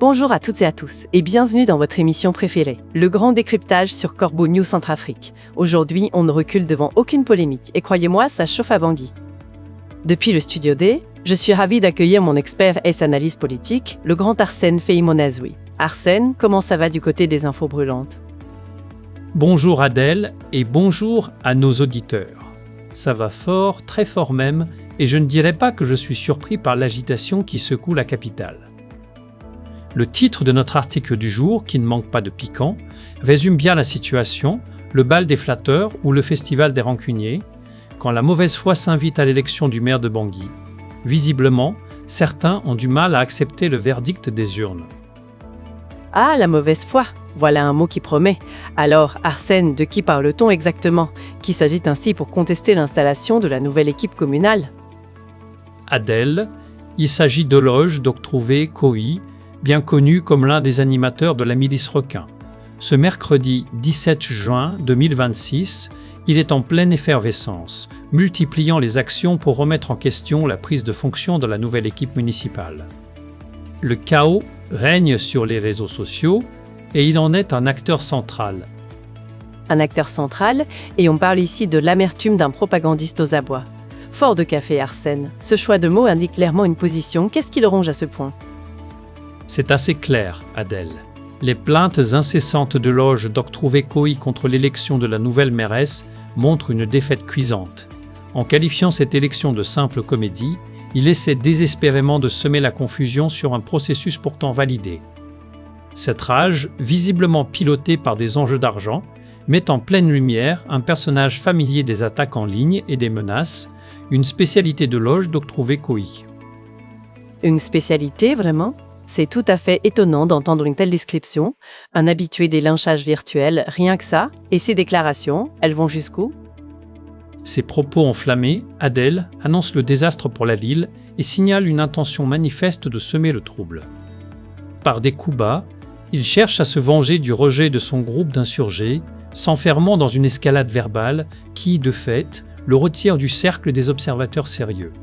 Bonjour à toutes et à tous et bienvenue dans votre émission préférée, le grand décryptage sur Corbeau News Centrafrique. Aujourd'hui, on ne recule devant aucune polémique et croyez-moi, ça chauffe à Bangui. Depuis le Studio D, je suis ravie d'accueillir mon expert S-Analyse politique, le grand Arsène Feïmonazoui. Arsène, comment ça va du côté des infos brûlantes? Bonjour Adèle et bonjour à nos auditeurs. Ça va fort, très fort même, et je ne dirais pas que je suis surpris par l'agitation qui secoue la capitale. Le titre de notre article du jour, qui ne manque pas de piquant, résume bien la situation, le bal des flatteurs ou le festival des rancuniers, quand la mauvaise foi s'invite à l'élection du maire de Bangui. Visiblement, certains ont du mal à accepter le verdict des urnes. Ah, la mauvaise foi, voilà un mot qui promet. Alors, Arsène, de qui parle-t-on exactement, qui s'agite ainsi pour contester l'installation de la nouvelle équipe communale? Adèle, il s'agit de Loge Doctrouvé Koï, bien connu comme l'un des animateurs de la milice requin. Ce mercredi 17 juin 2026, il est en pleine effervescence, multipliant les actions pour remettre en question la prise de fonction de la nouvelle équipe municipale. Le chaos règne sur les réseaux sociaux et il en est un acteur central. Un acteur central, et on parle ici de l'amertume d'un propagandiste aux abois. Fort de café, Arsène. Ce choix de mots indique clairement une position. Qu'est-ce qui le ronge à ce point? C'est assez clair, Adèle. Les plaintes incessantes de Loge Doctrouvé Koï contre l'élection de la nouvelle mairesse montrent une défaite cuisante. En qualifiant cette élection de simple comédie, il essaie désespérément de semer la confusion sur un processus pourtant validé. Cette rage, visiblement pilotée par des enjeux d'argent, met en pleine lumière un personnage familier des attaques en ligne et des menaces, une spécialité de Loge Doctrouvé Koï. Une spécialité, vraiment? C'est tout à fait étonnant d'entendre une telle description. Un habitué des lynchages virtuels, rien que ça. Et ces déclarations, elles vont jusqu'où? Ces propos enflammés, Adèle annonce le désastre pour la ville et signale une intention manifeste de semer le trouble. Par des coups bas, il cherche à se venger du rejet de son groupe d'insurgés, s'enfermant dans une escalade verbale qui, de fait, le retire du cercle des observateurs sérieux.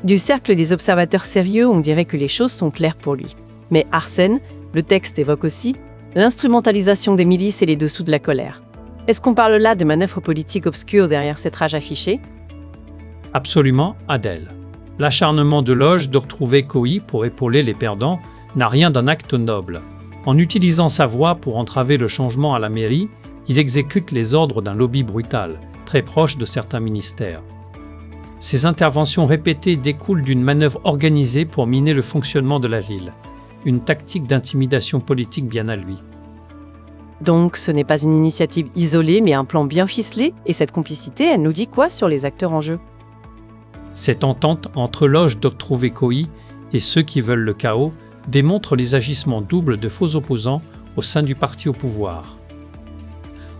Du cercle des observateurs sérieux, on dirait que les choses sont claires pour lui. Mais Arsène, le texte évoque aussi l'instrumentalisation des milices et les dessous de la colère. Est-ce qu'on parle là de manœuvres politiques obscures derrière cette rage affichée? Absolument, Adèle. L'acharnement de Loge Doctrouvé Koï pour épauler les perdants n'a rien d'un acte noble. En utilisant sa voix pour entraver le changement à la mairie, il exécute les ordres d'un lobby brutal, très proche de certains ministères. Ces interventions répétées découlent d'une manœuvre organisée pour miner le fonctionnement de la ville, une tactique d'intimidation politique bien à lui. Donc ce n'est pas une initiative isolée mais un plan bien ficelé, et cette complicité, elle nous dit quoi sur les acteurs en jeu? Cette entente entre Loge Doctrouvé Koï et ceux qui veulent le chaos démontre les agissements doubles de faux opposants au sein du parti au pouvoir.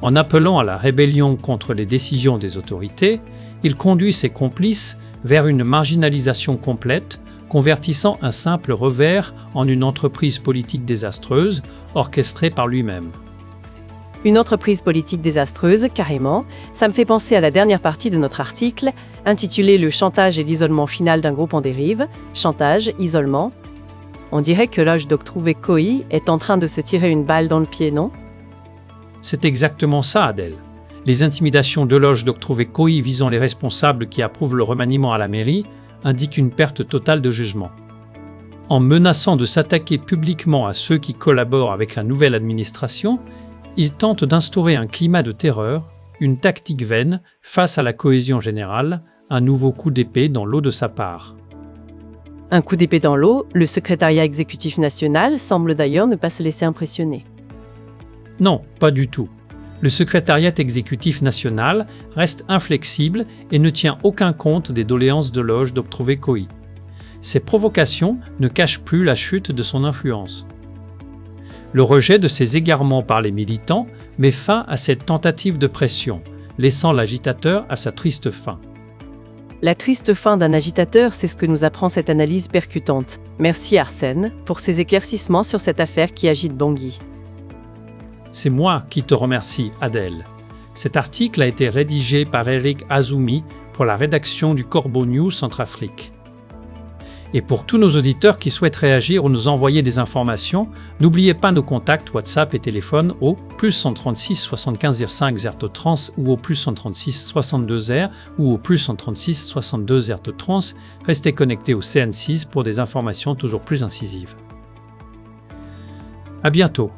En appelant à la rébellion contre les décisions des autorités, il conduit ses complices vers une marginalisation complète, convertissant un simple revers en une entreprise politique désastreuse, orchestrée par lui-même. Une entreprise politique désastreuse, carrément. Ça me fait penser à la dernière partie de notre article, intitulé « Le chantage et l'isolement final d'un groupe en dérive ». Chantage, isolement. On dirait que Loge Doctrouvé Koï est en train de se tirer une balle dans le pied, non? C'est exactement ça, Adèle. Les intimidations de Loge Doctrouvé Koï visant les responsables qui approuvent le remaniement à la mairie indiquent une perte totale de jugement. En menaçant de s'attaquer publiquement à ceux qui collaborent avec la nouvelle administration, ils tentent d'instaurer un climat de terreur, une tactique vaine face à la cohésion générale, un nouveau coup d'épée dans l'eau de sa part. Un coup d'épée dans l'eau, le secrétariat exécutif national semble d'ailleurs ne pas se laisser impressionner. Non, pas du tout. Le secrétariat exécutif national reste inflexible et ne tient aucun compte des doléances de Loge Doctrouvé Koï. Ces provocations ne cachent plus la chute de son influence. Le rejet de ces égarements par les militants met fin à cette tentative de pression, laissant l'agitateur à sa triste fin. La triste fin d'un agitateur, c'est ce que nous apprend cette analyse percutante. Merci Arsène pour ces éclaircissements sur cette affaire qui agite Bangui. C'est moi qui te remercie, Adèle. Cet article a été rédigé par Eric Azoumi pour la rédaction du Corbeau News Centrafrique. Et pour tous nos auditeurs qui souhaitent réagir ou nous envoyer des informations, n'oubliez pas nos contacts WhatsApp et téléphone au +136 75 05 trans ou au +136 62 R ou au +136 62 trans. Restez connectés au CN6 pour des informations toujours plus incisives. À bientôt.